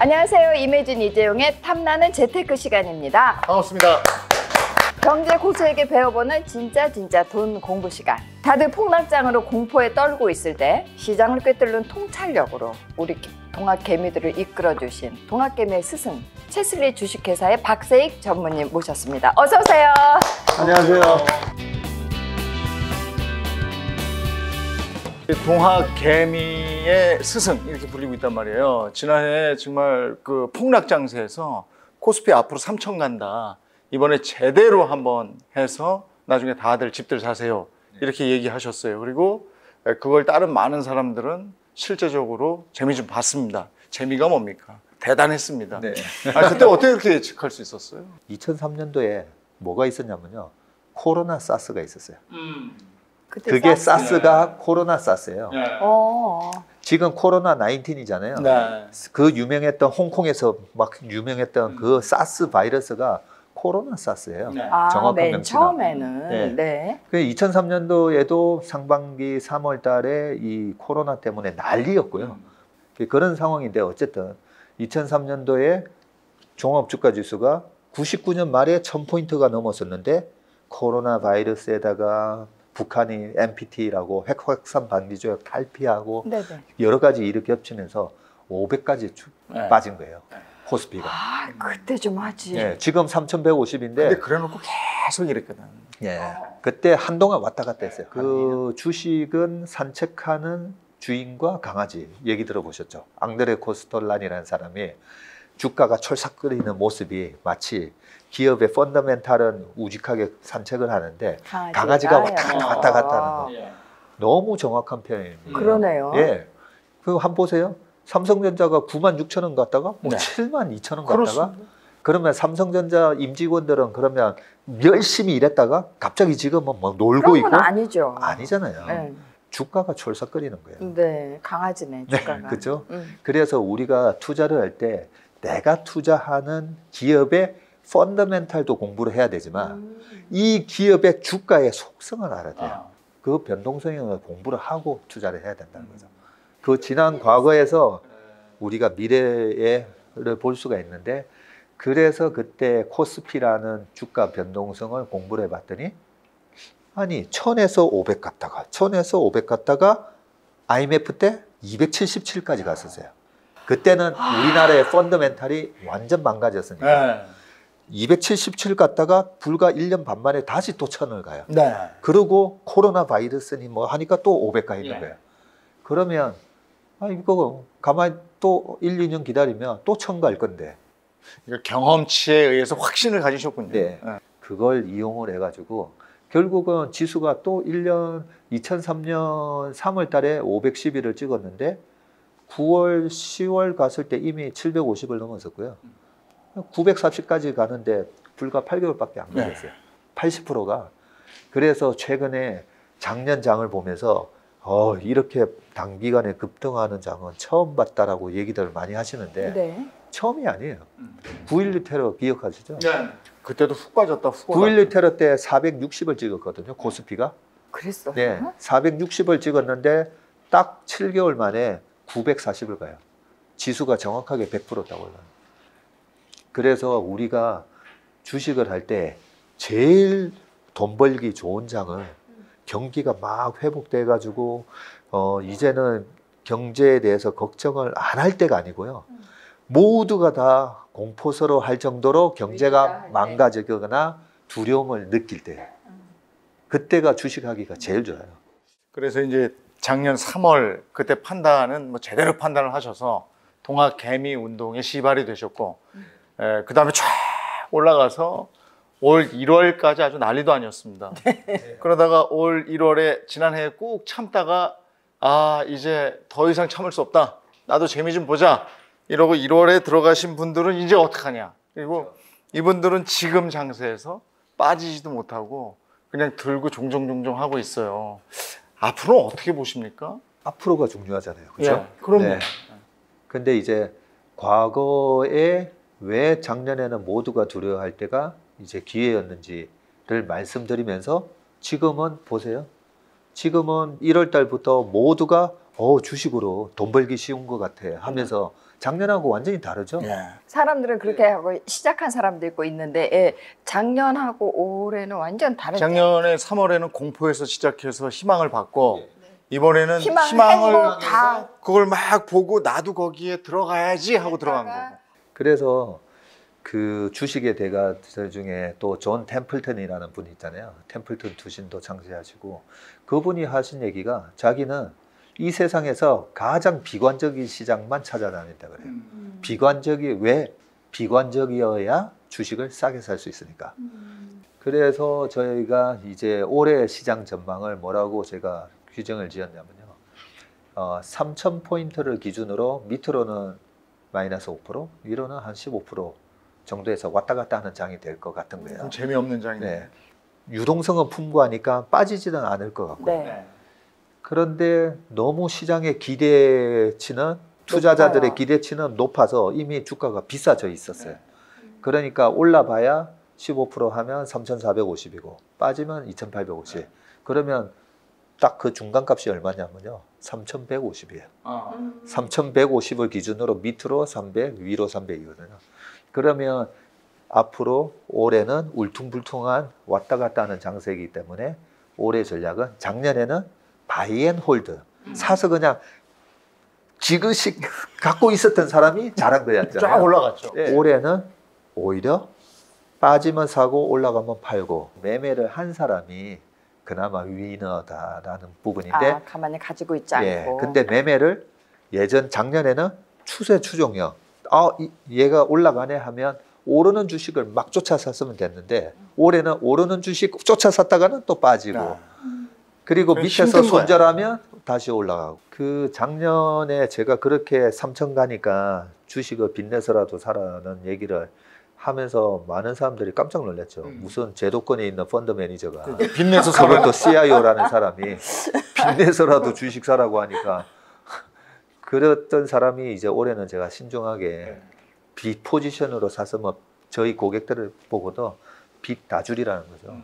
안녕하세요. 임혜진, 이재용의 탐나는 재테크 시간입니다. 반갑습니다. 경제 고수에게 배워보는 진짜 돈 공부 시간. 다들 폭락장으로 공포에 떨고 있을 때 시장을 꿰뚫는 통찰력으로 우리 동학개미들을 이끌어주신 동학개미의 스승 체슬리 주식회사의 박세익 전무님 모셨습니다. 어서 오세요. 안녕하세요. 동학개미의 스승 이렇게 불리고 있단 말이에요. 지난해 정말 그 폭락장세에서 코스피 앞으로 3천 간다. 이번에 제대로 한번 해서 나중에 다들 집들 사세요. 이렇게 얘기하셨어요. 그리고 그걸 따른 많은 사람들은 실제적으로 재미 좀 봤습니다. 재미가 뭡니까? 대단했습니다. 네. 그때 어떻게 그렇게 예측할 수 있었어요? 2003년도에 뭐가 있었냐면요. 코로나 사스가 있었어요. 사스? 그게 사스가 코로나 사스예요. 지금 코로나 19이잖아요. 네. 그 유명했던 홍콩에서 막 유명했던 그 사스 바이러스가 코로나 사스예요. 네. 정확한 맨 명칭은. 처음에는. 네. 네. 그 2003년도에도 상반기 3월 달에 이 코로나 때문에 난리였고요. 그런 상황인데 어쨌든 2003년도에 종합주가지수가 99년 말에 1000포인트가 넘었었는데 코로나 바이러스에다가 북한이 NPT라고 핵확산 방지 조약 탈피하고 네네. 여러 가지 일을 겹치면서 500까지 네. 빠진 거예요. 코스피가. 그때 좀 하지. 예, 지금 3,150인데 근데 그래놓고 계속 이랬거든. 예, 그때 한동안 왔다 갔다 했어요. 그 주식은 산책하는 주인과 강아지 얘기 들어보셨죠? 앙드레 코스톨란이라는 사람이 주가가 철삭거리는 모습이 마치 기업의 펀더멘탈은 우직하게 산책을 하는데 강아지가 왔다 갔다 하는 거. 너무 정확한 표현입니다. 그러네요. 예, 그거 한번 보세요. 삼성전자가 96,000원 갔다가 뭐 네. 72,000원 갔다가 그렇습니다. 그러면 삼성전자 임직원들은 그러면 열심히 일했다가 갑자기 지금은 뭐 놀고 그런 있고 건 아니죠. 아니잖아요. 네. 주가가 철썩거리는 거예요. 네, 강아지네, 주가가. 네, 그렇죠. 그래서 우리가 투자를 할 때 내가 투자하는 기업의 펀더멘탈도 공부를 해야 되지만 이 기업의 주가의 속성을 알아야 돼요. 그 변동성을 공부를 하고 투자를 해야 된다는 거죠. 그 지난 과거에서 우리가 미래를 볼 수가 있는데 그래서 그때 코스피라는 주가 변동성을 공부를 해봤더니 아니 1000에서 500 갔다가 1000에서 500 갔다가 IMF 때 277까지 갔었어요. 그때는 우리나라의 펀더멘탈이 완전 망가졌으니까 네. 277 갔다가 불과 1년 반 만에 다시 또 1000을 가요. 네. 그리고 코로나 바이러스니 뭐 하니까 또 500 가 있는 예. 거예요. 그러면 이거 가만히 또 1, 2년 기다리면 또 1000 갈 건데 경험치에 의해서 확신을 가지셨군요. 네. 그걸 이용을 해가지고 결국은 지수가 또 1년 2003년 3월 달에 511을 찍었는데 9월 10월 갔을 때 이미 750을 넘었었고요. 940까지 가는데 불과 8개월밖에 안 걸렸어요. 80%가. 그래서 최근에 작년 장을 보면서 이렇게 단기간에 급등하는 장은 처음 봤다라고 얘기들을 많이 하시는데 네. 처음이 아니에요. 9.11 테러 기억하시죠? 네. 그때도 훅 빠졌다. 훅 9.11 테러 때 460을 찍었거든요. 코스피가. 그랬어. 네, 460을 찍었는데 딱 7개월 만에 940을 가요. 지수가 정확하게 100%딱 올라요. 그래서 우리가 주식을 할 때 제일 돈 벌기 좋은 장을 경기가 막 회복돼 가지고 이제는 경제에 대해서 걱정을 안 할 때가 아니고요. 모두가 다 공포스러워 할 정도로 경제가 망가지거나 두려움을 느낄 때 그때가 주식하기가 제일 좋아요. 그래서 이제 작년 3월 그때 판단은 뭐 제대로 판단을 하셔서 동학개미 운동에 시발이 되셨고 그 다음에 쫙 올라가서 올 1월까지 아주 난리도 아니었습니다. 그러다가 올 1월에 지난해에 꾹 참다가 이제 더 이상 참을 수 없다. 나도 재미 좀 보자. 이러고 1월에 들어가신 분들은 이제 어떡하냐. 그리고 이분들은 지금 장세에서 빠지지도 못하고 그냥 들고 종종 하고 있어요. 앞으로 어떻게 보십니까? 앞으로가 중요하잖아요. 그렇죠? 그럼요. 네. 근데 이제 과거에 왜 작년에는 모두가 두려워할 때가 이제 기회였는지를 말씀드리면서 지금은 보세요. 지금은 1월 달부터 모두가 주식으로 돈 벌기 쉬운 것 같아 하면서 작년하고 완전히 다르죠. 예. 사람들은 그렇게 하고 시작한 사람도 있고 있는데 예, 작년하고 올해는 완전 다르죠. 작년에 3월에는 공포에서 시작해서 희망을 받고 이번에는 희망, 희망을 행복 다 그걸 막 보고 나도 거기에 들어가야지 하고 들어간 거고. 그래서 그 주식의 대가들 중에 또 존 템플턴이라는 분이 있잖아요. 템플턴 투신도 창시하시고 그분이 하신 얘기가 자기는 이 세상에서 가장 비관적인 시장만 찾아다닌다 그래요. 왜 비관적이어야 주식을 싸게 살 수 있으니까. 그래서 저희가 이제 올해 시장 전망을 뭐라고 제가 규정을 지었냐면요. 3,000포인트를 기준으로 밑으로는 마이너스 5%, 위로는 한 15% 정도에서 왔다 갔다 하는 장이 될 것 같은 거예요. 좀 재미없는 장이네. 네. 유동성은 풍부하니까 빠지지는 않을 것 같고요. 네. 그런데 너무 시장의 기대치는 투자자들의 높아요. 기대치는 높아서 이미 주가가 비싸져 있었어요. 그러니까 올라봐야 15% 하면 3,450이고 빠지면 2,850. 그러면 딱 그 중간값이 얼마냐면요. 3,150이에요. 3,150을 기준으로 밑으로 300, 위로 300이거든요. 그러면 앞으로 올해는 울퉁불퉁한 왔다 갔다 하는 장세이기 때문에 올해 전략은 작년에는 바이 앤 홀드. 사서 그냥 지그시 갖고 있었던 사람이 잘한 거였잖아요. 쫙 올라갔죠. 네. 올해는 오히려 빠지면 사고 올라가면 팔고 매매를 한 사람이 그나마 위너다라는 부분인데 가만히 가지고 있지 않고. 근데 매매를 작년에는 추세 추종형 얘가 올라가네 하면 오르는 주식을 막 쫓아 샀으면 됐는데 올해는 오르는 주식 쫓아 샀다가는 또 빠지고 그리고 밑에서 손절하면 다시 올라가고. 그 작년에 제가 그렇게 3천 가니까 주식을 빚내서라도 사라는 얘기를 하면서 많은 사람들이 깜짝 놀랐죠. 무슨 제도권에 있는 펀드 매니저가 빚내서 그것도 CIO라는 사람이 빚내서라도 주식 사라고 하니까 그랬던 사람이 이제 올해는 제가 신중하게 빚 포지션으로 사서 뭐 저희 고객들을 보고도 빚 다줄이라는 거죠.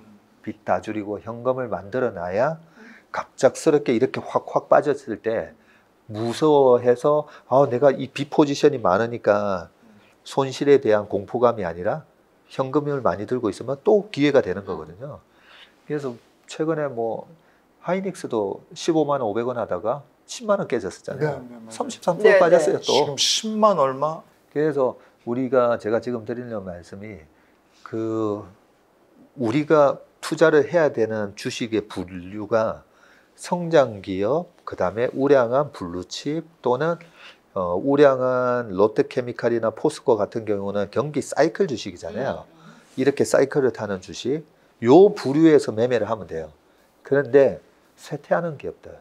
빚 다줄이고 현금을 만들어 놔야 갑작스럽게 이렇게 확 빠졌을 때 무서워해서 내가 이 빚 포지션이 많으니까 손실에 대한 공포감이 아니라 현금을 많이 들고 있으면 또 기회가 되는 거거든요. 그래서 최근에 뭐 하이닉스도 15만 500원 하다가 10만 원 깨졌었잖아요. 33% 빠졌어요. 또 지금 10만 얼마? 그래서 제가 지금 드리는 말씀이 우리가 투자를 해야 되는 주식의 분류가 성장기업, 그 다음에 우량한 블루칩 또는 우량한 롯데케미칼이나 포스코 같은 경우는 경기 사이클 주식이잖아요. 이렇게 사이클을 타는 주식, 요 부류에서 매매를 하면 돼요. 그런데 쇠퇴하는 기업들.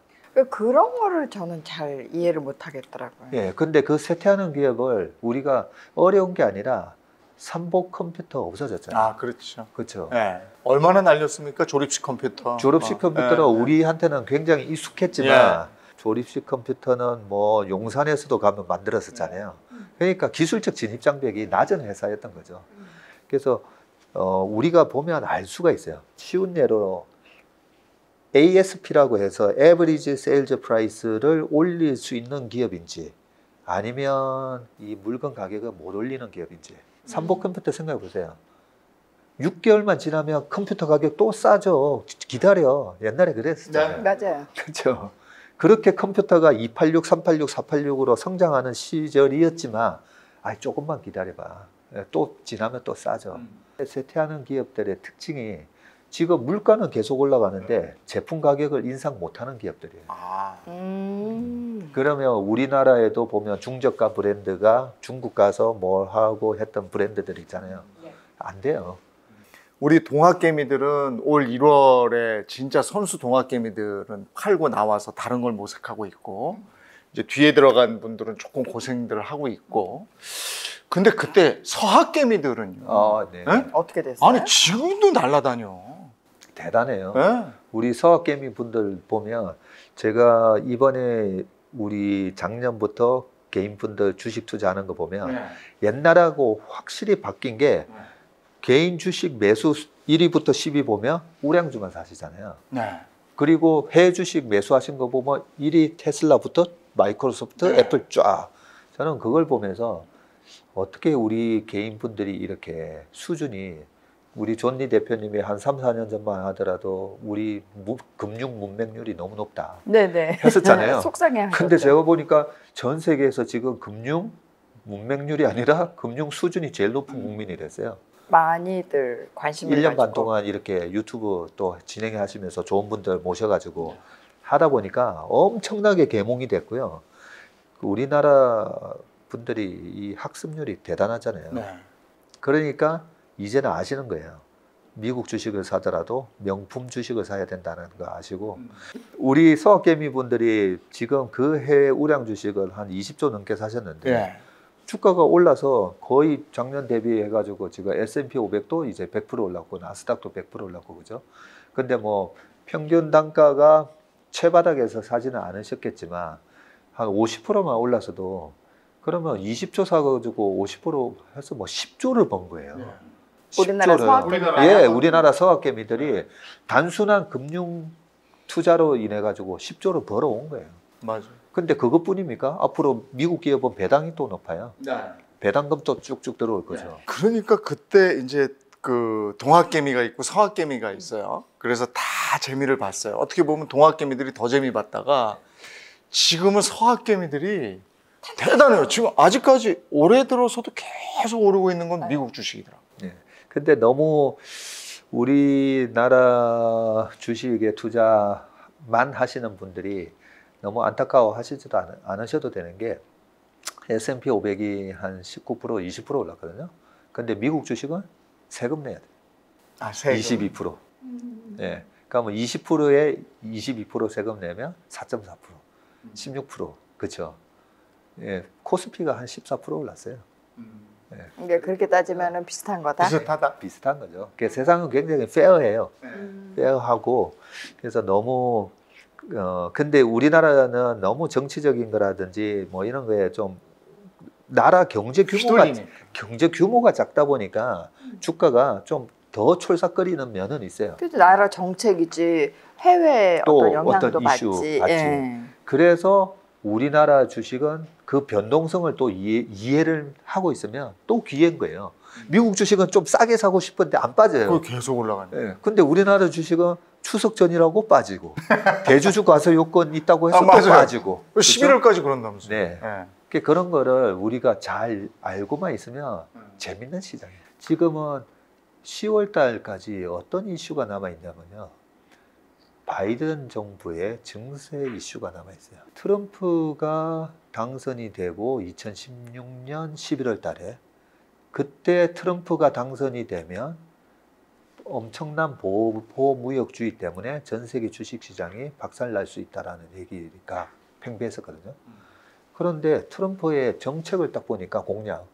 그런 거를 저는 잘 이해를 못 하겠더라고요. 예, 근데 그 쇠퇴하는 기업을 우리가 어려운 게 아니라 삼복 컴퓨터 없어졌잖아요. 그렇죠. 그렇죠. 네. 얼마나 날렸습니까? 조립식 컴퓨터. 조립식 컴퓨터는 우리한테는 굉장히 익숙했지만 조립식 컴퓨터는 뭐 용산에서도 가면 만들었었잖아요. 그러니까 기술적 진입 장벽이 낮은 회사였던 거죠. 그래서 우리가 보면 알 수가 있어요. 쉬운 예로 ASP라고 해서 Average Sales Price를 올릴 수 있는 기업인지 아니면 이 물건 가격을 못 올리는 기업인지. 삼복 컴퓨터 생각해 보세요. 6개월만 지나면 컴퓨터 가격 또 싸죠. 기다려. 옛날에 그랬었잖아요. 맞아요. 그렇죠. 그렇게 컴퓨터가 286, 386, 486으로 성장하는 시절이었지만 조금만 기다려봐. 또 지나면 또 싸죠. 쇠퇴하는 기업들의 특징이 지금 물가는 계속 올라가는데 제품 가격을 인상 못하는 기업들이에요. 그러면 우리나라에도 보면 중저가 브랜드가 중국 가서 뭘 하고 했던 브랜드들 있잖아요. 안 돼요. 우리 동학개미들은 올 1월에 진짜 선수 동학개미들은 팔고 나와서 다른 걸 모색하고 있고 이제 뒤에 들어간 분들은 조금 고생들을 하고 있고 근데 그때 서학개미들은요. 네. 어떻게 됐어요? 아니 지금도 날아다녀. 대단해요. 네? 우리 서학개미 분들 보면 제가 이번에 우리 작년부터 개인분들 주식 투자하는 거 보면 옛날하고 확실히 바뀐 게 개인 주식 매수 1위부터 10위 보면 우량주만 사시잖아요. 네. 그리고 해외 주식 매수하신 거 보면 1위 테슬라부터 마이크로소프트, 애플 쫙. 저는 그걸 보면서 어떻게 우리 개인분들이 이렇게 수준이 우리 존리 대표님이 한 3, 4년 전만 하더라도 우리 금융 문맹률이 너무 높다. 네네. 했었잖아요. 속상해. 근데 제가 보니까 전 세계에서 지금 금융 문맹률이 아니라 금융 수준이 제일 높은 국민이 됐어요. 많이들 관심을 1년 반 가지고. 동안 이렇게 유튜브 또 진행하시면서 좋은 분들 모셔가지고 하다 보니까 엄청나게 계몽이 됐고요. 우리나라 분들이 이 학습률이 대단하잖아요. 네. 그러니까 이제는 아시는 거예요. 미국 주식을 사더라도 명품 주식을 사야 된다는 거 아시고 우리 서학개미 분들이 지금 그 해외 우량 주식을 한 20조 넘게 사셨는데 네. 주가가 올라서 거의 작년 대비해가지고 지금 S&P 500도 이제 100% 올랐고 나스닥도 100% 올랐고 그죠? 근데 뭐 평균 단가가 최바닥에서 사지는 않으셨겠지만 한 50%만 올라서도 그러면 20조 사가지고 50% 해서 뭐 10조를 번 거예요. 네. 우리나라 10조를. 서학개미가 예, 우리나라 서학개미들이 단순한 금융 투자로 인해 가지고 10조를 벌어온 거예요. 맞아요. 근데 그것뿐입니까? 앞으로 미국 기업은 배당이 또 높아요. 네. 배당금도 쭉쭉 들어올 거죠. 그러니까 그때 이제 그 동학개미가 있고 서학개미가 있어요. 그래서 다 재미를 봤어요. 어떻게 보면 동학개미들이 더 재미 봤다가 지금은 서학개미들이 대단해요. 지금 아직까지 올해 들어서도 계속 오르고 있는 건 미국 주식이더라고요. 네. 근데 너무 우리나라 주식에 투자만 하시는 분들이 너무 안타까워 하시지도 않으셔도 되는 게 S&P 500이 한 19%, 20% 올랐거든요. 근데 미국 주식은 세금 내야 돼요. 아, 세금. 22%. 네. 그러니까 뭐 20%에 22% 세금 내면 4.4%, 16%. 그렇죠. 예, 코스피가 한 14% 올랐어요. 이게 그렇게 따지면은 비슷한 거다. 비슷하다. 비슷한 거죠. 그러니까 세상은 굉장히 페어해요. 페어하고 그래서 너무 근데 우리나라는 너무 정치적인 거라든지 뭐 이런 거에 좀 나라 경제 규모가 작다 보니까 주가가 좀 더 촐싹거리는 면은 있어요. 그래도 나라 정책이지 해외 또 어떤 영향도 어떤 이슈 받지. 받지. 예. 그래서 우리나라 주식은 그 변동성을 또 이해를 하고 있으면 또 기회인 거예요. 미국 주식은 좀 싸게 사고 싶은데 안 빠져요. 그거 계속 올라가네. 예. 근데 우리나라 주식은 추석 전이라고 빠지고 대주주 과세 요건 있다고 해서 또 맞아요. 빠지고 11월까지 그런다면서요. 네. 네. 그러니까 그런 거를 우리가 잘 알고만 있으면 재밌는 시장이에요. 지금은 10월 달까지 어떤 이슈가 남아 있냐면요. 바이든 정부의 증세 이슈가 남아 있어요. 트럼프가 당선이 되고 2016년 11월 달에 그때 트럼프가 당선이 되면 엄청난 보호무역주의 때문에 전 세계 주식시장이 박살날 수 있다라는 얘기가 팽배했었거든요. 그런데 트럼프의 정책을 딱 보니까 공약,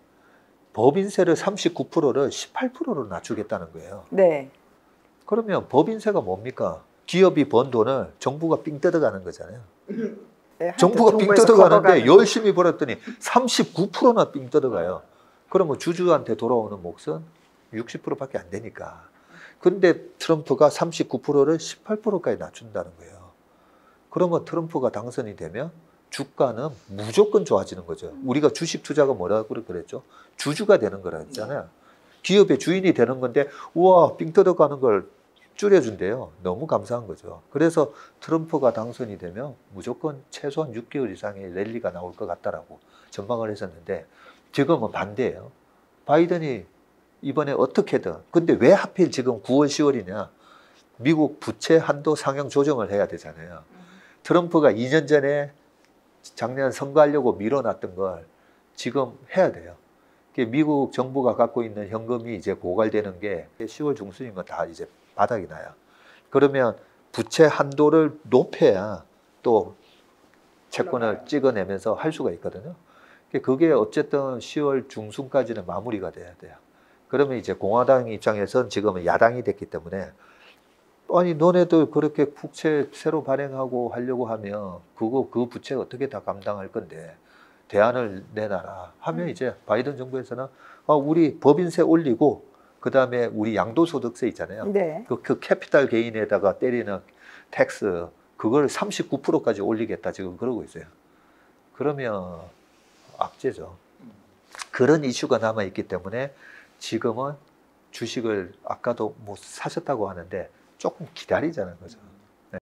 법인세를 39%를 18%로 낮추겠다는 거예요. 네. 그러면 법인세가 뭡니까? 기업이 번 돈을 정부가 삥 뜯어가는 거잖아요. 네, 정부가 삥 정부에서 뜯어가는데 걷어가는. 열심히 벌었더니 39%나 삥 뜯어가요. 그러면 주주한테 돌아오는 몫은 60%밖에 안 되니까. 근데 트럼프가 39%를 18%까지 낮춘다는 거예요. 그러면 트럼프가 당선이 되면 주가는 무조건 좋아지는 거죠. 우리가 주식 투자가 뭐라고 그랬죠? 주주가 되는 거라 했잖아요. 기업의 주인이 되는 건데 우와 삥 뜯어가는 걸 줄여준대요. 너무 감사한 거죠. 그래서 트럼프가 당선이 되면 무조건 최소한 6개월 이상의 랠리가 나올 것 같다라고 전망을 했었는데 지금은 반대예요. 바이든이 이번에 어떻게든 근데 왜 하필 지금 9월 10월이냐 미국 부채 한도 상향 조정을 해야 되잖아요. 트럼프가 2년 전에 작년 선거하려고 밀어놨던 걸 지금 해야 돼요. 미국 정부가 갖고 있는 현금이 이제 고갈되는 게 10월 중순이면 다 이제 바닥이 나요. 그러면 부채 한도를 높여야 또 채권을 찍어내면서 할 수가 있거든요. 그게 어쨌든 10월 중순까지는 마무리가 돼야 돼요. 그러면 이제 공화당 입장에서는 지금은 야당이 됐기 때문에 아니 너네들 그렇게 국채 새로 발행하고 하려고 하면 그 부채 어떻게 다 감당할 건데 대안을 내놔라 하면 이제 바이든 정부에서는 우리 법인세 올리고 그다음에 우리 양도소득세 있잖아요. 네. 그 캐피탈 게인에다가 때리는 텍스 그걸 39%까지 올리겠다 지금 그러고 있어요. 그러면 악재죠. 그런 이슈가 남아 있기 때문에 지금은 주식을 아까도 뭐 사셨다고 하는데 조금 기다리자는 거죠. 네.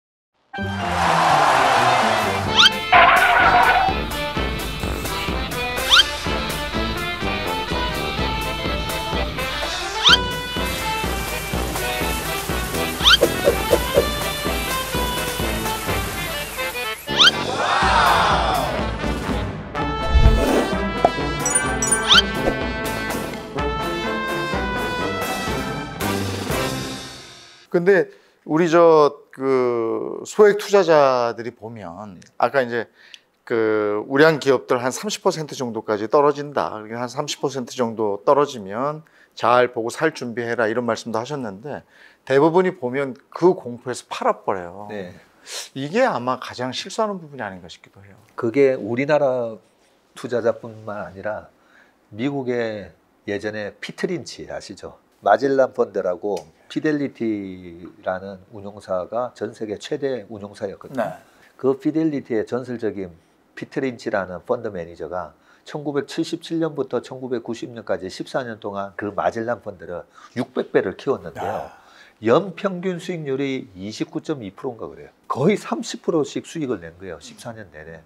근데 우리 그 소액 투자자들이 보면 아까 이제 그 우량 기업들 한 30% 정도까지 떨어진다. 한 30% 정도 떨어지면 잘 보고 살 준비해라 이런 말씀도 하셨는데 대부분이 보면 그 공포에서 팔아버려요. 네. 이게 아마 가장 실수하는 부분이 아닌가 싶기도 해요. 그게 우리나라 투자자뿐만 아니라 미국의 예전에 피트 린치 아시죠? 마젤란 펀드라고 피델리티라는 운용사가 전 세계 최대 운용사였거든요. 네. 그 피델리티의 전설적인 피트 린치라는 펀드 매니저가 1977년부터 1990년까지 14년 동안 그 마젤란 펀드를 600배를 키웠는데요. 연평균 수익률이 29.2%인가 그래요. 거의 30%씩 수익을 낸 거예요. 14년 내내.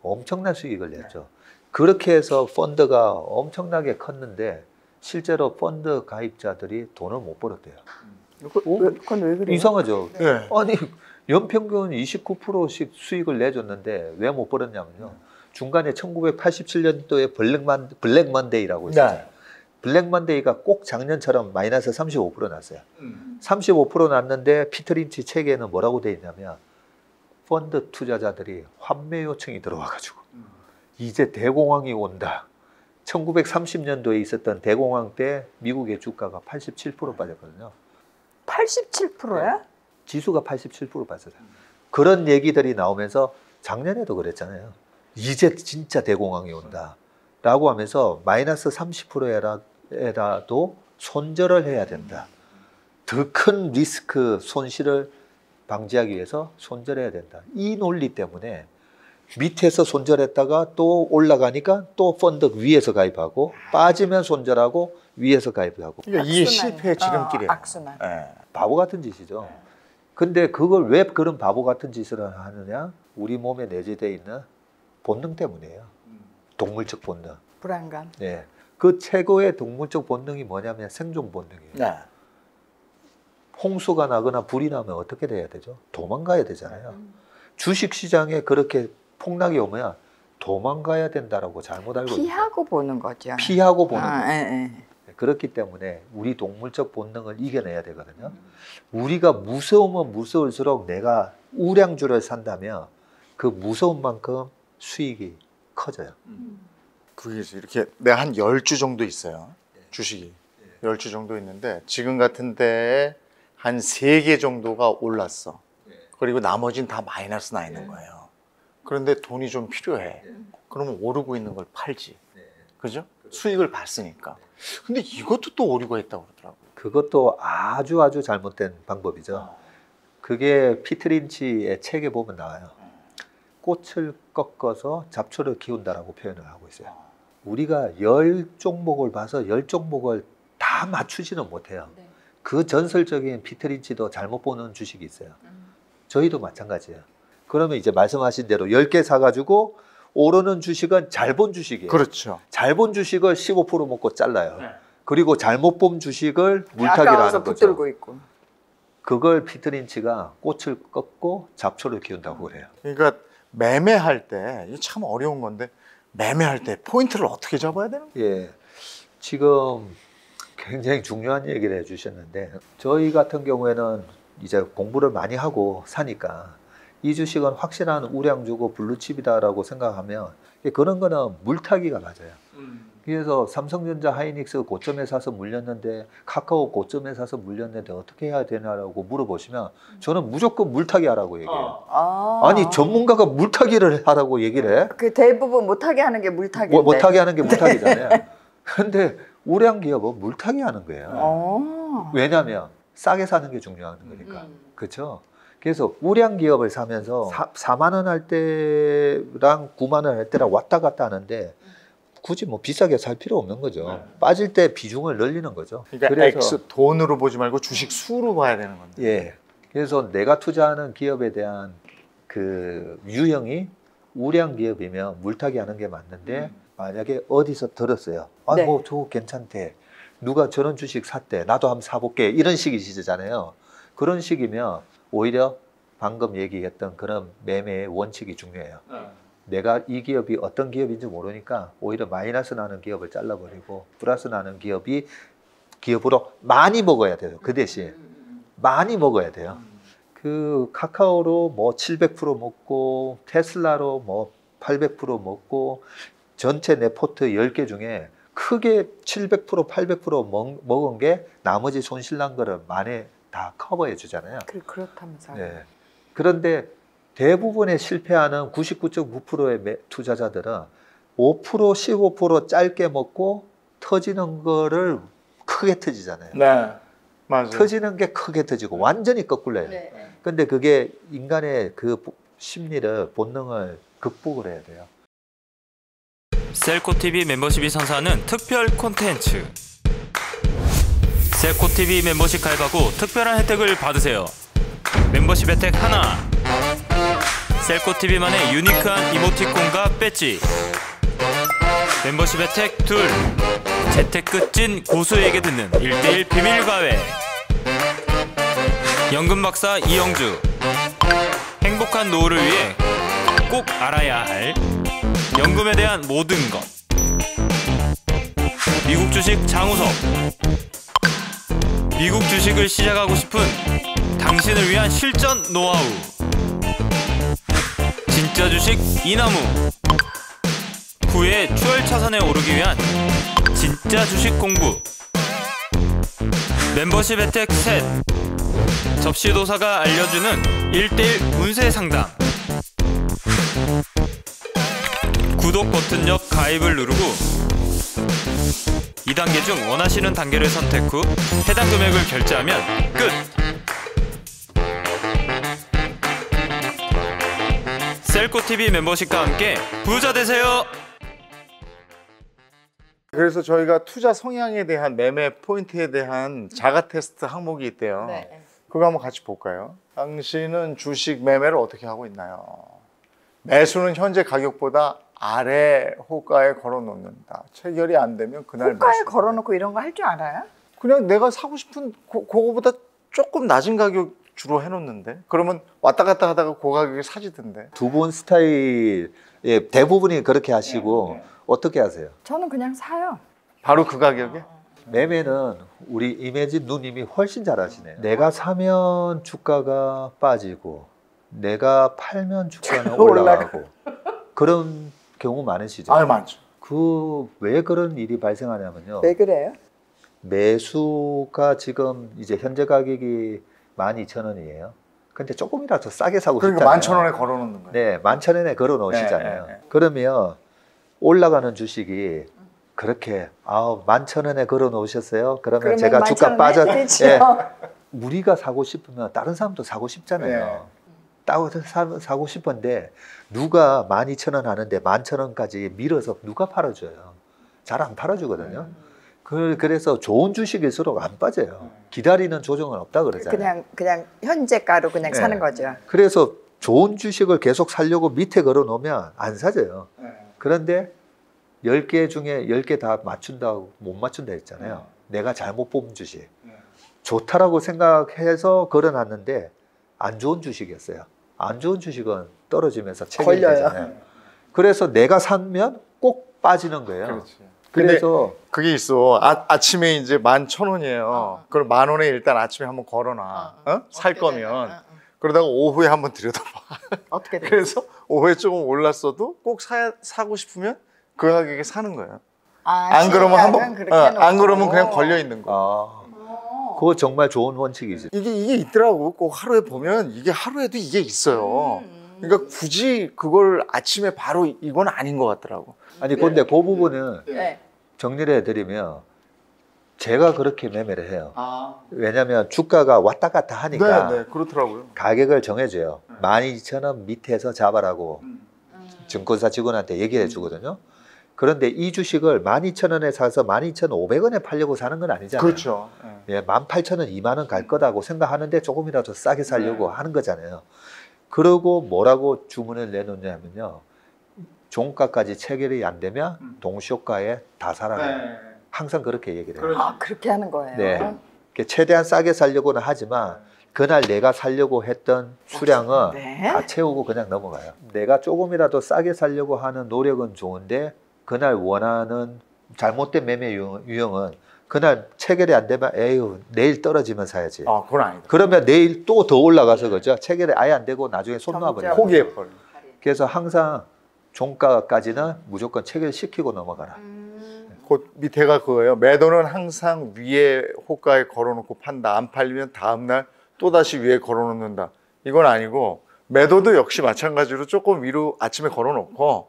엄청난 수익을 냈죠. 그렇게 해서 펀드가 엄청나게 컸는데 실제로 펀드 가입자들이 돈을 못 벌었대요. 그건 왜 그래요? 이상하죠. 네. 아니 연평균 29%씩 수익을 내줬는데 왜 못 벌었냐면요. 중간에 1987년도에 블랙 먼데이라고 있었죠. 네. 블랙 먼데이가 꼭 작년처럼 마이너스 35% 났어요. 35% 났는데 피트 린치 책에는 뭐라고 돼 있냐면 펀드 투자자들이 환매 요청이 들어와가지고 이제 대공황이 온다. 1930년도에 있었던 대공황 때 미국의 주가가 87% 빠졌거든요. 87%야? 지수가 87% 빠졌어요. 그런 얘기들이 나오면서 작년에도 그랬잖아요. 이제 진짜 대공황이 온다. 라고 하면서 마이너스 30%에라도 손절을 해야 된다. 더 큰 리스크 손실을 방지하기 위해서 손절해야 된다. 이 논리 때문에 밑에서 손절했다가 또 올라가니까 또 펀드 위에서 가입하고 빠지면 손절하고 위에서 가입하고 그러니까 이게 실패의 지름길이에요. 악순환. 네. 바보 같은 짓이죠. 근데 그걸 왜 그런 바보 같은 짓을 하느냐? 우리 몸에 내재되어 있는 본능 때문이에요. 동물적 본능. 불안감. 네. 그 최고의 동물적 본능이 뭐냐면 생존 본능이에요. 네. 홍수가 나거나 불이 나면 어떻게 돼야 되죠? 도망가야 되잖아요. 주식시장에 그렇게 폭락이 오면 도망가야 된다라고 잘못 알고 피하고 보는 거죠. 피하고 보는 아, 거예요. 예. 그렇기 때문에 우리 동물적 본능을 이겨내야 되거든요. 우리가 무서우면 무서울수록 내가 우량주를 산다면 그 무서운 만큼 수익이 커져요. 그게 이렇게 내가 한 10주 정도 있어요. 주식이. 10주 정도 있는데 지금 같은 때에 한 3개 정도가 올랐어. 그리고 나머지는 다 마이너스 나 있는 거예요. 그런데 돈이 좀 필요해. 그러면 오르고 있는 걸 팔지. 그죠? 수익을 봤으니까. 근데 이것도 또 오류가 있다고 그러더라고요. 그것도 아주 잘못된 방법이죠. 그게 피트 린치의 책에 보면 나와요. 꽃을 꺾어서 잡초를 키운다라고 표현을 하고 있어요. 우리가 10종목을 봐서 10종목을 다 맞추지는 못해요. 그 전설적인 피트 린치도 잘못 보는 주식이 있어요. 저희도 마찬가지예요. 그러면 이제 말씀하신 대로 10개 사가지고 오르는 주식은 잘 본 주식이에요. 그렇죠. 잘 본 주식을 15% 먹고 잘라요. 그리고 잘못 본 주식을 물타기를 아까워서 하는 거죠. 붙들고 있고. 그걸 피트 린치가 꽃을 꺾고 잡초를 키운다고 그래요. 그러니까 매매할 때 이게 참 어려운 건데 매매할 때 포인트를 어떻게 잡아야 되는 거예요? 예, 지금 굉장히 중요한 얘기를 해주셨는데 저희 같은 경우에는 이제 공부를 많이 하고 사니까 이 주식은 확실한 우량주고 블루칩이다라고 생각하면 그런 거는 물타기가 맞아요. 그래서 삼성전자 하이닉스 고점에 사서 물렸는데 카카오 고점에 사서 물렸는데 어떻게 해야 되냐라고 물어보시면 저는 무조건 물타기 하라고 얘기해요. 아니 전문가가 물타기를 하라고 얘기를 해? 그 대부분 못하게 하는 게 물타기인데. 못하게 하는 게 물타기잖아요. 근데 우량 기업은 물타기 하는 거예요. 왜냐하면 싸게 사는 게 중요한 거니까. 그렇죠? 그래서 우량 기업을 사면서 4만 원 할 때랑 9만 원 할 때랑 왔다 갔다 하는데 굳이 뭐 비싸게 살 필요 없는 거죠. 빠질 때 비중을 늘리는 거죠. 그러니까 그래서, X 돈으로 보지 말고 주식 수로 봐야 되는 건데. 예. 그래서 내가 투자하는 기업에 대한 그 유형이 우량 기업이면 물타기 하는 게 맞는데 만약에 어디서 들었어요. 아, 네. 뭐 저거 괜찮대. 누가 저런 주식 샀대. 나도 한번 사볼게. 이런 식이시잖아요. 그런 식이면 오히려 방금 얘기했던 그런 매매의 원칙이 중요해요. 내가 이 기업이 어떤 기업인지 모르니까 오히려 마이너스 나는 기업을 잘라버리고 플러스 나는 기업으로 많이 먹어야 돼요. 그 대신 많이 먹어야 돼요. 그 카카오로 뭐 700% 먹고 테슬라로 뭐 800% 먹고 전체 내 포트 10개 중에 크게 700% 800% 먹은 게 나머지 손실 난 거를 만에 다 커버해 주잖아요. 그렇다면서요. 네. 그런데 대부분의 실패하는 99.9%의 투자자들은 5% 15% 짧게 먹고 터지는 거를 크게 터지잖아요. 네, 맞아요. 터지는 게 크게 터지고 완전히 거꾸로예요. 네. 근데 그게 인간의 그 심리를 본능을 극복을 해야 돼요. 셀코TV 멤버십이 선사하는 특별 콘텐츠. 셀코TV 멤버십 가입하고 특별한 혜택을 받으세요. 멤버십 혜택 하나, 셀코TV만의 유니크한 이모티콘과 배지. 멤버십 혜택 둘, 재테크 찐 고수에게 듣는 1:1 비밀 과외. 연금 박사 이영주. 행복한 노후를 위해 꼭 알아야 할 연금에 대한 모든 것. 미국 주식 장우석. 미국 주식을 시작하고 싶은 당신을 위한 실전 노하우. 진짜 주식 이나무. 후에 추월차선에 오르기 위한 진짜 주식 공부. 멤버십 혜택 셋. 접시도사가 알려주는 1:1 운세 상담. 구독 버튼 옆 가입을 누르고 2단계 중 원하시는 단계를 선택 후 해당 금액을 결제하면 끝! 셀코TV 멤버십과 함께 부자 되세요! 그래서 저희가 투자 성향에 대한 매매 포인트에 대한 자가 테스트 항목이 있대요. 네. 그거 한번 같이 볼까요? 당신은 주식 매매를 어떻게 하고 있나요? 매수는 현재 가격보다 아래 호가에 걸어 놓는다. 체결이 안 되면 그날 호가에 매수. 걸어놓고 이런 거 할 줄 알아요? 그냥 내가 사고 싶은 그거보다 조금 낮은 가격 주로 해놓는데 그러면 왔다 갔다 하다가 그 가격에 사지던데. 두 분 스타일의 대부분이 그렇게 하시고 어떻게 하세요? 저는 그냥 사요. 바로 그 가격에? 매매는 우리 임혜진 누님이 훨씬 잘하시네요. 내가 사면 주가가 빠지고 내가 팔면 주가는 올라가고 그런 경우 많으시죠? 아, 많죠. 그 왜 그런 일이 발생하냐면요. 왜 그래요? 매수가 지금 이제 현재 가격이 12,000원이에요. 근데 조금이라도 싸게 사고 그러니까 싶잖아요. 11,000원에 걸어 놓는 거예요. 네, 11,000원에 걸어 놓으시잖아요. 네. 그러면 올라가는 주식이 그렇게 11,000원에 걸어 놓으셨어요? 그러면 제가 주가 빠져 예, 우리가 사고 싶으면 다른 사람도 사고 싶잖아요. 사고 싶은데 누가 12,000원 하는데 11,000원까지 밀어서 누가 팔아줘요? 잘 안 팔아주거든요. 그래서 좋은 주식일수록 안 빠져요. 기다리는 조정은 없다 그러잖아요. 그냥 현재가로 그냥 네. 사는 거죠. 그래서 좋은 주식을 계속 살려고 밑에 걸어 놓으면 안 사져요. 그런데 10개 중에 10개 다 맞춘다고 못 맞춘다 했잖아요. 내가 잘못 뽑은 주식. 좋다라고 생각해서 걸어 놨는데 안 좋은 주식이었어요. 안 좋은 주식은 떨어지면서 체결되잖아요. 그래서 내가 사면 꼭 빠지는 거예요. 그렇지. 그래서 그게 있어. 아침에 이제 11,000원이에요. 그걸 10,000원에 일단 아침에 한번 걸어놔. 살 거면. 그러다가 오후에 한번 들여다봐. 어떻게 돼요? 그래서 오후에 조금 올랐어도 꼭 사고 싶으면 그 가격에 사는 거예요. 안 그러면 안 그러면 그냥 걸려 있는 거. 그거 정말 좋은 원칙이지. 이게 있더라고. 꼭 하루에 보면 이게 하루에도 이게 있어요. 그러니까 굳이 그걸 아침에 바로 이건 아닌 것 같더라고. 아니 근데 그 부분은 네. 정리를 해드리면 제가 그렇게 매매를 해요. 아. 왜냐하면 주가가 왔다 갔다 하니까 네, 그렇더라고요. 가격을 정해줘요. 12,000원 밑에서 잡아라고 증권사 직원한테 얘기해 주거든요. 그런데 이 주식을 12,000원에 사서 12,500원에 팔려고 사는 건 아니잖아요. 그렇죠. 예, 18,000원, 2만 원 갈 거다고 생각하는데 조금이라도 싸게 살려고 하는 거잖아요. 그러고 뭐라고 주문을 내놓냐면요. 종가까지 체결이 안 되면 동시효과에 다 사라고. 항상 그렇게 얘기를 해요. 아, 그렇게 하는 거예요. 네. 최대한 싸게 살려고는 하지만 그날 내가 살려고 했던 수량은 네. 다 채우고 그냥 넘어가요. 내가 조금이라도 싸게 살려고 하는 노력은 좋은데 그날 원하는 잘못된 매매 유형은 그날 체결이 안 되면 에휴 내일 떨어지면 사야지. 아, 그건 아니다. 그러면 내일 또 더 올라가서 그죠. 체결이 아예 안 되고 나중에 손 놔버려요. 포기해버려. 그래서 항상 종가까지는 무조건 체결시키고 넘어가라. 그 밑에가 그거예요. 매도는 항상 위에 호가에 걸어놓고 판다. 안 팔리면 다음날 또다시 위에 걸어놓는다. 이건 아니고 매도도 역시 마찬가지로 조금 위로 아침에 걸어놓고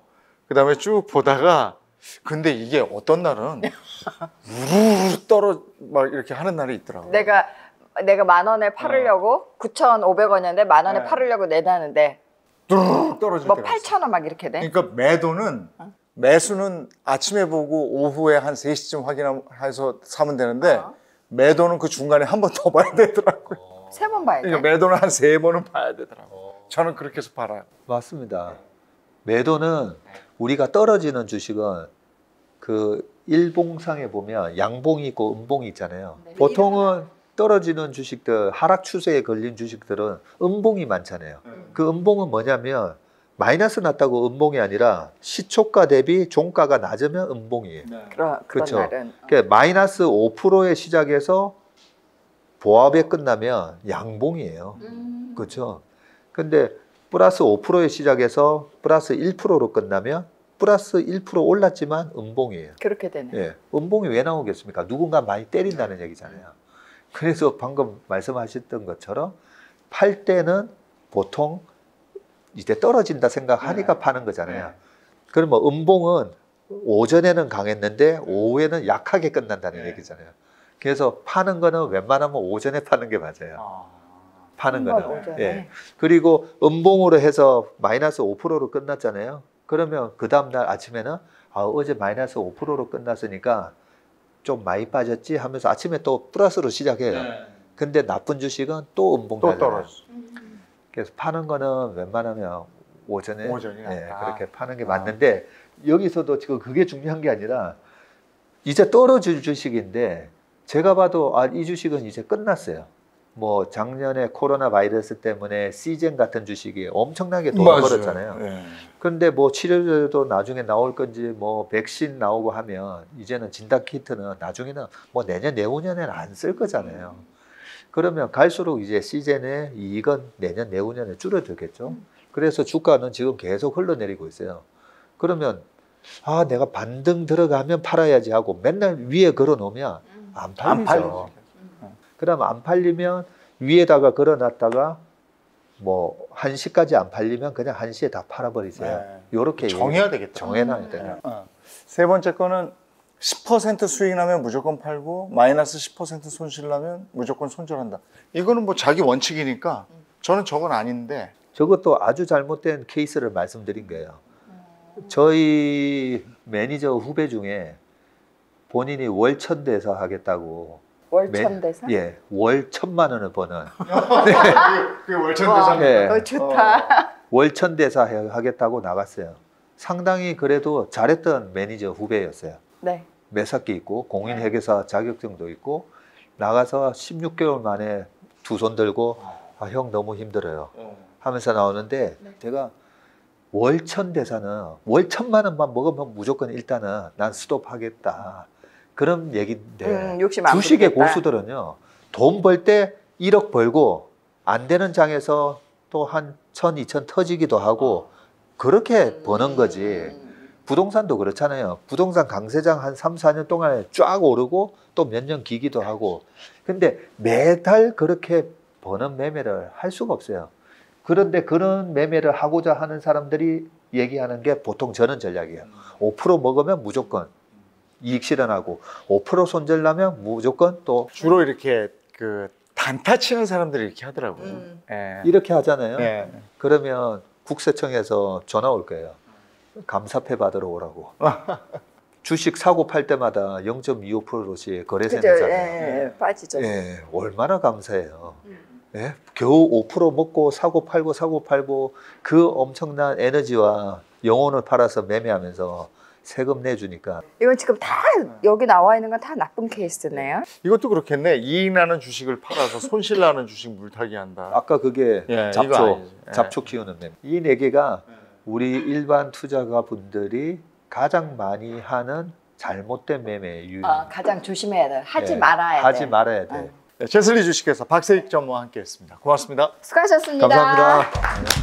그 다음에 쭉 보다가 근데 이게 어떤 날은 우르르 막 이렇게 하는 날이 있더라고요. 내가 10,000원에 팔으려고 9,500원이었는데 10,000원에 네. 팔으려고 내놨는데 뚝 떨어질 뭐 때가 있어요. 8,000원 막 이렇게 돼. 그러니까 매수는 아침에 보고 오후에 한 3시쯤 확인해서 사면 되는데 매도는 그 중간에 한 번 더 봐야 되더라고요. 3번 봐야 돼. 그러니까 매도는 한 3번은 봐야 되더라고요. 저는 그렇게 해서 팔아요. 맞습니다. 매도는 우리가 떨어지는 주식은 그 일봉상에 보면 양봉이 있고 음봉이 있잖아요. 네. 보통은 떨어지는 주식들, 하락 추세에 걸린 주식들은 음봉이 많잖아요. 그 음봉은 뭐냐면 마이너스 났다고 음봉이 아니라 시초가 대비 종가가 낮으면 음봉이에요. 그런 그렇죠. 날은. 그러니까 마이너스 5%에 시작해서 보합에 끝나면 양봉이에요. 그렇죠. 근데 플러스 5%에 시작해서 플러스 1%로 끝나면 플러스 1% 올랐지만 음봉이에요. 그렇게 되네. 예, 음봉이 왜 나오겠습니까? 누군가 많이 때린다는 얘기잖아요. 그래서 방금 말씀하셨던 것처럼 팔 때는 보통 이제 떨어진다 생각하니까 파는 거잖아요. 그러면 음봉은 오전에는 강했는데 오후에는 약하게 끝난다는 얘기잖아요. 그래서 파는 거는 웬만하면 오전에 파는 게 맞아요. 파는 거는. 오전에. 예. 그리고 음봉으로 해서 마이너스 5%로 끝났잖아요. 그러면 그 다음날 아침에는 어제 마이너스 5%로 끝났으니까 좀 많이 빠졌지 하면서 아침에 또 플러스로 시작해요. 근데 나쁜 주식은 또 음봉 또 가잖아요. 떨어져. 그래서 파는 거는 웬만하면 오전에 오전이 예, 낫다. 그렇게 파는 게 맞는데 여기서도 지금 그게 중요한 게 아니라 이제 떨어질 주식인데 제가 봐도 이 주식은 이제 끝났어요. 뭐 작년에 코로나 바이러스 때문에 시젠 같은 주식이 엄청나게 돈을 벌었잖아요. 네. 그런데 뭐 치료제도 나중에 나올 건지 뭐 백신 나오고 하면 이제는 진단 키트는 나중에는 뭐 내년 내후년에는 안 쓸 거잖아요. 그러면 갈수록 이제 시즌의 이익은 내년 내후년에 줄어들겠죠. 그래서 주가는 지금 계속 흘러내리고 있어요. 그러면 내가 반등 들어가면 팔아야지 하고 맨날 위에 걸어 놓으면 안 팔리죠. 그러면 안 팔리면 위에다가 걸어놨다가 뭐 1시까지 안 팔리면 그냥 1시에 다 팔아버리세요. 요렇게 정해야 되겠다. 정해놔야 돼요. 세 번째 거는 10% 수익 나면 무조건 팔고 마이너스 10% 손실 나면 무조건 손절한다. 이거는 뭐 자기 원칙이니까 저는 저건 아닌데. 저것도 아주 잘못된 케이스를 말씀드린 거예요. 저희 매니저 후배 중에 본인이 월 1,000대사 하겠다고 월 1,000대사? 예, 월 1,000만 원을 버는 그게 월천대사. 예, 좋다. 월 1,000대사 하겠다고 나갔어요. 상당히 그래도 잘했던 매니저 후배였어요. 네. 매사기 있고 공인회계사 자격증도 있고 나가서 16개월 만에 두 손 들고 형 너무 힘들어요 하면서 나오는데 제가 월 1,000대사는 월 1,000만 원만 먹으면 무조건 일단은 난 스톱하겠다 그런 얘기인데 욕심 안 주식의 부리겠다. 고수들은요 돈 벌 때 1억 벌고 안 되는 장에서 또 한 1,000, 2,000 터지기도 하고 그렇게 버는 거지. 부동산도 그렇잖아요. 부동산 강세장 한 3, 4년 동안에 쫙 오르고 또 몇 년 기기도 하고. 근데 매달 그렇게 버는 매매를 할 수가 없어요. 그런데 그런 매매를 하고자 하는 사람들이 얘기하는 게 보통 저는 전략이에요. 5% 먹으면 무조건 이익 실현하고 5% 손절나면 무조건 또 주로 이렇게 그 단타 치는 사람들이 이렇게 하더라고요. 예. 이렇게 하잖아요. 예. 그러면 국세청에서 전화 올 거예요. 감사패 받으러 오라고. 주식 사고 팔 때마다 0.25%씩 거래세 그죠? 내잖아요. 예, 빠지죠. 예, 얼마나 감사해요. 예? 겨우 5% 먹고 사고 팔고 그 엄청난 에너지와 영혼을 팔아서 매매하면서 세금 내주니까 이건 지금 다 여기 나와 있는 건 다 나쁜 케이스네요. 이것도 그렇겠네. 이익 나는 주식을 팔아서 손실 나는 주식 물타기 한다. 아까 그게 예, 이거 잡초, 아니지. 예. 잡초 키우는 매매. 이 네 개가 우리 일반 투자가 분들이 가장 많이 하는 잘못된 매매의 유형. 가장 조심해야 돼. 하지 예, 말아야 돼. 하지 말아야 돼. 네, 제슬리 주식회사 박세익 전무와 함께했습니다. 고맙습니다. 수고하셨습니다. 감사합니다.